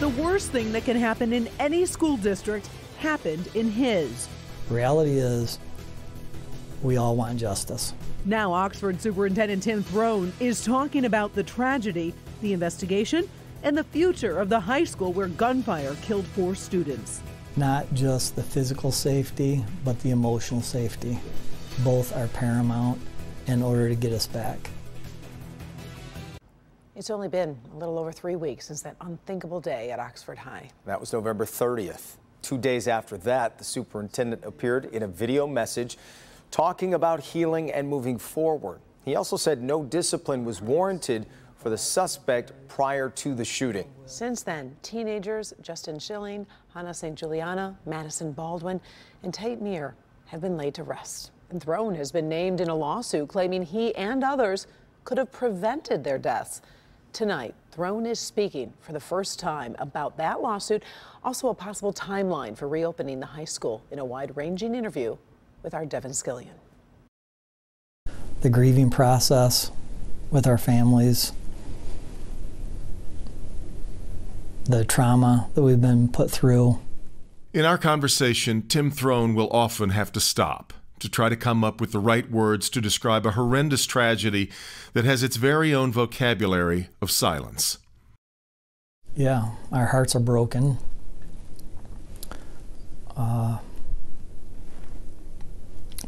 The worst thing that can happen in any school district happened in his. The reality is, we all want justice. Now Oxford Superintendent Tim Throne is talking about the tragedy, the investigation, and the future of the high school where gunfire killed 4 students. Not just the physical safety, but the emotional safety. Both are paramount in order to get us back. It's only been a little over 3 weeks since that unthinkable day at Oxford High. That was November 30th. 2 days after that, the superintendent appeared in a video message talking about healing and moving forward. He also said no discipline was warranted for the suspect prior to the shooting. Since then, teenagers Devin Scillian, Hannah St. Juliana, Madison Baldwin, and Tate Meir have been laid to rest. And Throne has been named in a lawsuit claiming he and others could have prevented their deaths. Tonight, Throne is speaking for the first time about that lawsuit, also a possible timeline for reopening the high school in a wide-ranging interview with our Devin Scillian. The grieving process with our families, the trauma that we've been put through. In our conversation, Tim Throne will often have to stop to try to come up with the right words to describe a horrendous tragedy that has its very own vocabulary of silence. Yeah, our hearts are broken. But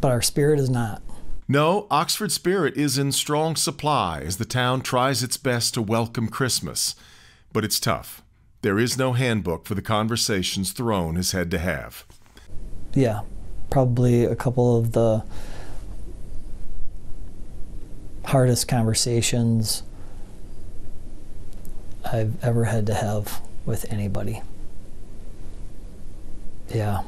our spirit is not. No, Oxford's spirit is in strong supply as the town tries its best to welcome Christmas. But it's tough. There is no handbook for the conversations Throne has had to have. Yeah, probably a couple of the hardest conversations I've ever had to have with anybody. Yeah.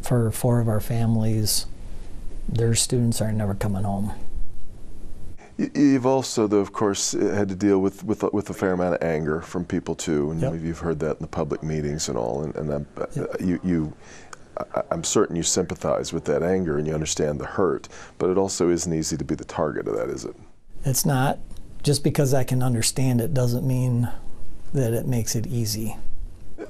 For 4 of our families, their students are never coming home. You've also, though, of course, had to deal with a fair amount of anger from people too, and Yep. you've heard that in the public meetings and all. And I'm certain you sympathize with that anger and you understand the hurt, but it also isn't easy to be the target of that, is it? It's not. Just because I can understand it doesn't mean that it makes it easy.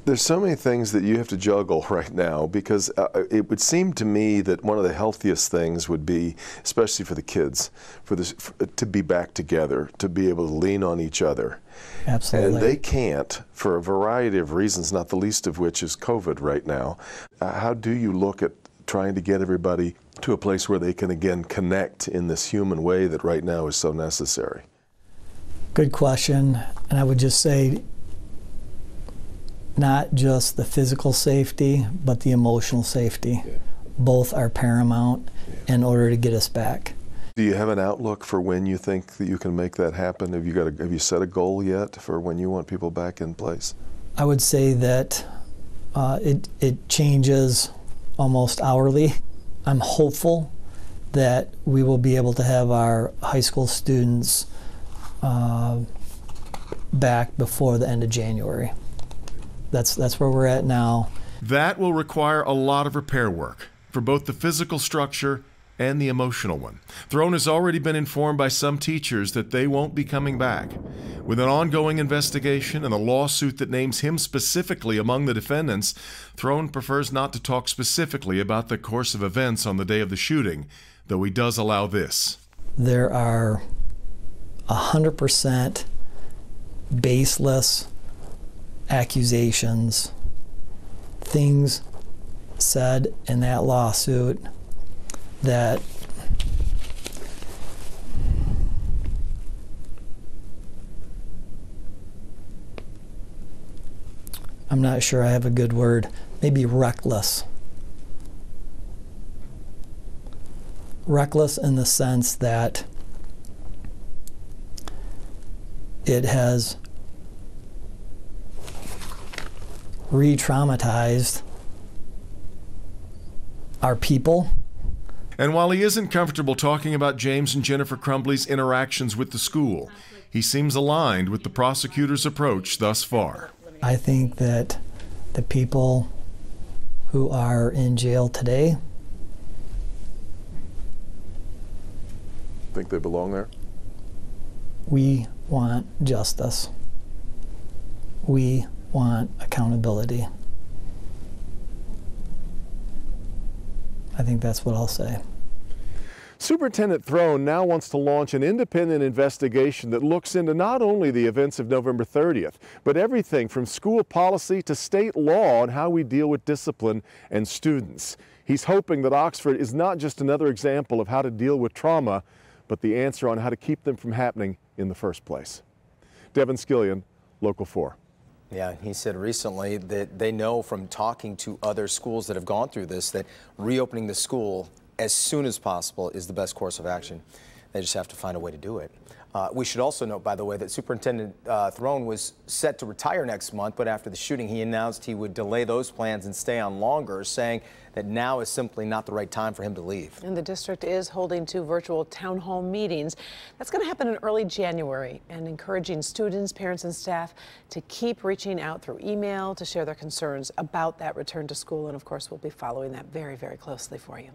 There's so many things that you have to juggle right now, because it would seem to me that one of the healthiest things would be, especially for the kids, to be back together, to be able to lean on each other. Absolutely. And they can't for a variety of reasons, not the least of which is COVID right now. How do you look at trying to get everybody to a place where they can again connect in this human way that right now is so necessary? Good question. And I would just say, not just the physical safety, but the emotional safety. Yeah. Both are paramount in order to get us back. Do you have an outlook for when you think that you can make that happen? Have you set a goal yet for when you want people back in place? I would say that it changes almost hourly. I'm hopeful that we will be able to have our high school students back before the end of January. That's where we're at now. That will require a lot of repair work for both the physical structure and the emotional one. Throne has already been informed by some teachers that they won't be coming back. With an ongoing investigation and a lawsuit that names him specifically among the defendants, Throne prefers not to talk specifically about the course of events on the day of the shooting, though he does allow this. There are 100% baseless accusations, things said in that lawsuit that I'm not sure I have a good word, maybe reckless. Reckless in the sense that it has re-traumatized our people. And while he isn't comfortable talking about James and Jennifer Crumbley's interactions with the school, he seems aligned with the prosecutor's approach thus far. I think that the people who are in jail today Think they belong there? we want justice. We want accountability. I think that's what I'll say. Superintendent Throne now wants to launch an independent investigation that looks into not only the events of November 30th, but everything from school policy to state law on how we deal with discipline and students. He's hoping that Oxford is not just another example of how to deal with trauma, but the answer on how to keep them from happening in the first place. Devin Scillian, Local 4. Yeah, he said recently that they know from talking to other schools that have gone through this that reopening the school as soon as possible is the best course of action. They just have to find a way to do it. We should also note, by the way, that Superintendent Throne was set to retire next month, but after the shooting, he announced he would delay those plans and stay on longer, saying that now is simply not the right time for him to leave. And the district is holding 2 virtual town hall meetings. That's going to happen in early January, and encouraging students, parents, and staff to keep reaching out through email to share their concerns about that return to school. And of course, we'll be following that very, very closely for you.